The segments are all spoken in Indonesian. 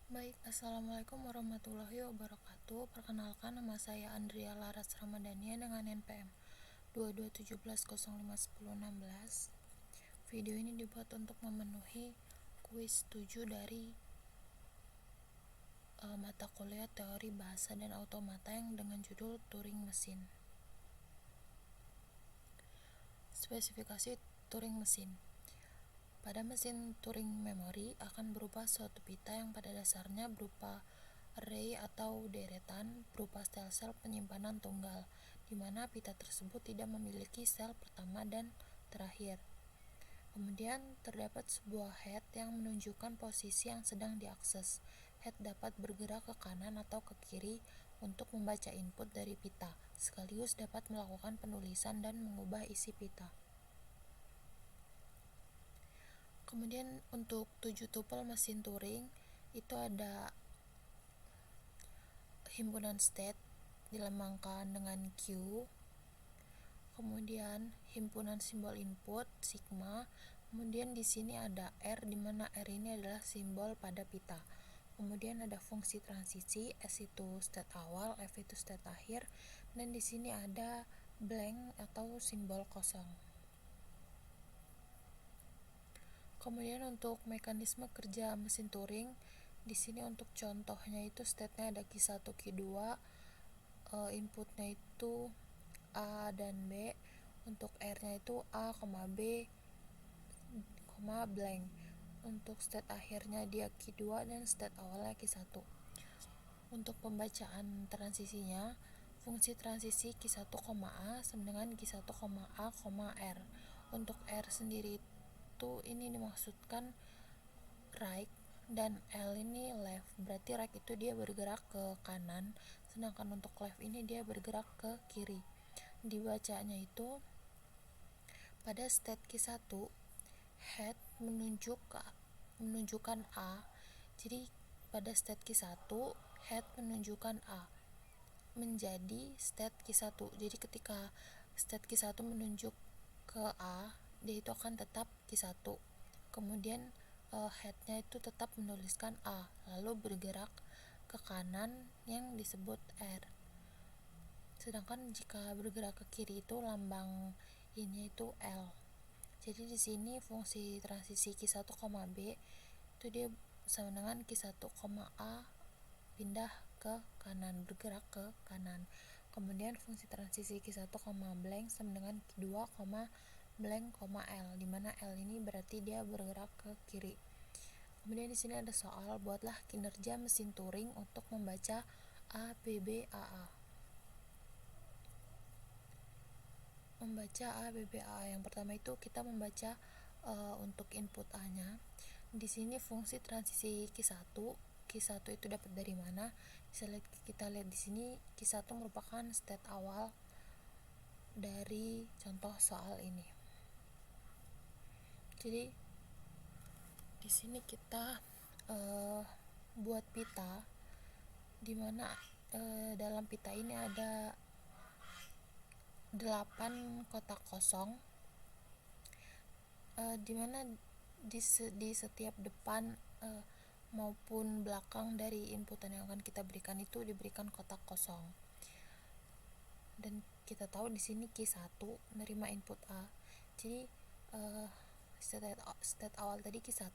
Baik, Assalamualaikum warahmatullahi wabarakatuh. Perkenalkan, nama saya Andrea Laras Ramadhania dengan NPM 2217051016. Video ini dibuat untuk memenuhi kuis 7 dari mata kuliah teori bahasa dan automata yang dengan judul Turing Mesin. Spesifikasi Turing Mesin. Pada mesin Turing memori akan berupa suatu pita yang pada dasarnya berupa array atau deretan berupa sel-sel penyimpanan tunggal, di mana pita tersebut tidak memiliki sel pertama dan terakhir. Kemudian terdapat sebuah head yang menunjukkan posisi yang sedang diakses. Head dapat bergerak ke kanan atau ke kiri untuk membaca input dari pita, sekaligus dapat melakukan penulisan dan mengubah isi pita. Kemudian untuk 7 tupel mesin Turing itu ada himpunan state dilambangkan dengan Q, kemudian himpunan simbol input sigma, kemudian di sini ada R, di mana R ini adalah simbol pada pita. Kemudian ada fungsi transisi, S itu state awal, F itu state akhir, dan di sini ada blank atau simbol kosong. Kemudian untuk mekanisme kerja mesin Turing, di sini untuk contohnya itu state-nya ada Q1, Q2, inputnya itu A dan B, untuk R-nya itu A, B, blank. Untuk state akhirnya dia Q2 dan state awalnya Q1. Untuk pembacaan transisinya, fungsi transisi Q1, A sama dengan Q1, A, R. Untuk R sendiri itu ini dimaksudkan right dan L ini left, berarti right itu dia bergerak ke kanan, sedangkan untuk left ini dia bergerak ke kiri. Dibacanya itu pada state Q1 head menunjukkan A, jadi pada state Q1 head menunjukkan A menjadi state Q1, jadi ketika state Q1 menunjuk ke A, dia itu akan tetap Q1, kemudian headnya itu tetap menuliskan A, lalu bergerak ke kanan yang disebut R. Sedangkan jika bergerak ke kiri itu lambang ini itu L. Jadi di sini fungsi transisi Q1, B itu dia sama dengan Q1, A pindah ke kanan, bergerak ke kanan. Kemudian fungsi transisi Q1, blank sama dengan Q2, blank, L, di mana L ini berarti dia bergerak ke kiri. Kemudian di sini ada soal, buatlah kinerja mesin Turing untuk membaca A, B, B, A, A. Membaca A, B, B, A. Yang pertama itu kita membaca untuk input A-nya. Di sini fungsi transisi Q1 itu dapat dari mana? Kita lihat di sini Q1 merupakan state awal dari contoh soal ini. Jadi di sini kita buat pita, di mana dalam pita ini ada 8 kotak kosong, di mana di setiap depan maupun belakang dari inputan yang akan kita berikan itu diberikan kotak kosong. Dan kita tahu di sini Q1 menerima input A. Jadi state awal tadi Q1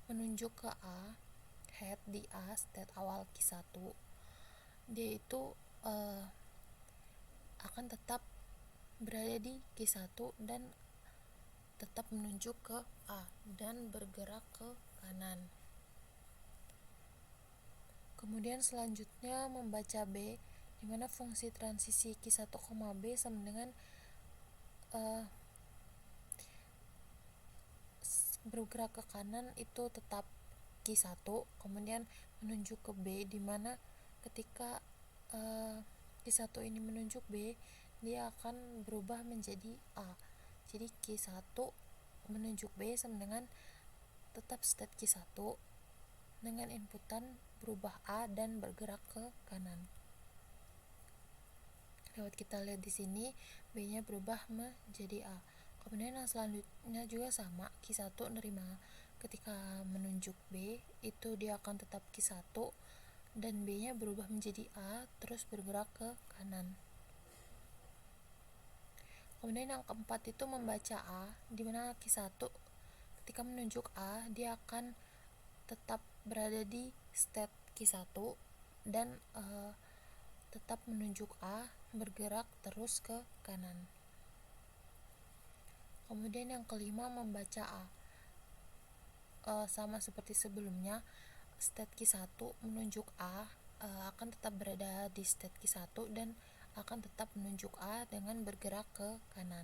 menunjuk ke A, head di A, state awal Q1. Dia itu akan tetap berada di Q1 dan tetap menunjuk ke A dan bergerak ke kanan. Kemudian selanjutnya membaca B, di mana fungsi transisi Q1, B sama dengan bergerak ke kanan itu tetap Q1, kemudian menunjuk ke B, di mana ketika Q1 ini menunjuk B, dia akan berubah menjadi A. Jadi Q1 menunjuk B sama dengan tetap state Q1 dengan inputan berubah A dan bergerak ke kanan. Lewat kita lihat di sini B-nya berubah menjadi A. Kemudian yang selanjutnya juga sama, Q1 nerima ketika menunjuk B itu dia akan tetap Q1 dan B nya berubah menjadi A terus bergerak ke kanan. Kemudian yang keempat itu membaca A, dimana Q1 ketika menunjuk A dia akan tetap berada di state Q1 dan tetap menunjuk A, bergerak terus ke kanan. Kemudian yang kelima membaca A, sama seperti sebelumnya, state Q1 menunjuk A akan tetap berada di state Q1 dan akan tetap menunjuk A dengan bergerak ke kanan.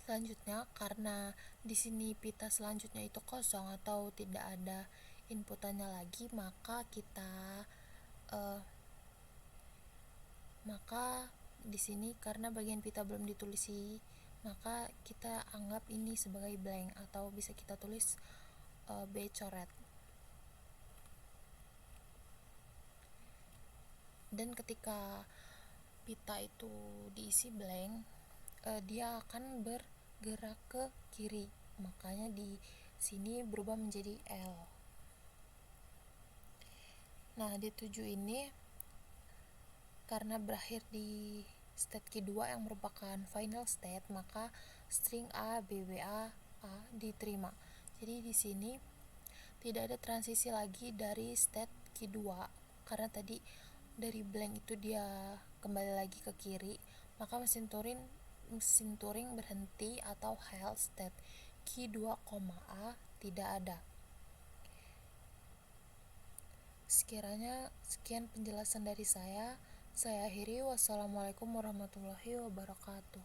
Selanjutnya, karena di sini pita selanjutnya itu kosong atau tidak ada inputannya lagi, maka di sini karena bagian pita belum ditulisi, maka kita anggap ini sebagai blank atau bisa kita tulis B coret. Dan ketika pita itu diisi blank, dia akan bergerak ke kiri, makanya di sini berubah menjadi L. Nah, di 7 ini karena berakhir di state kedua yang merupakan final state, maka string A, B, B, A diterima. Jadi di sini tidak ada transisi lagi dari state kedua, karena tadi dari blank itu dia kembali lagi ke kiri, maka mesin Turing berhenti atau halt state Q2, A tidak ada. Sekiranya sekian penjelasan dari saya akhiri. Wassalamualaikum warahmatullahi wabarakatuh.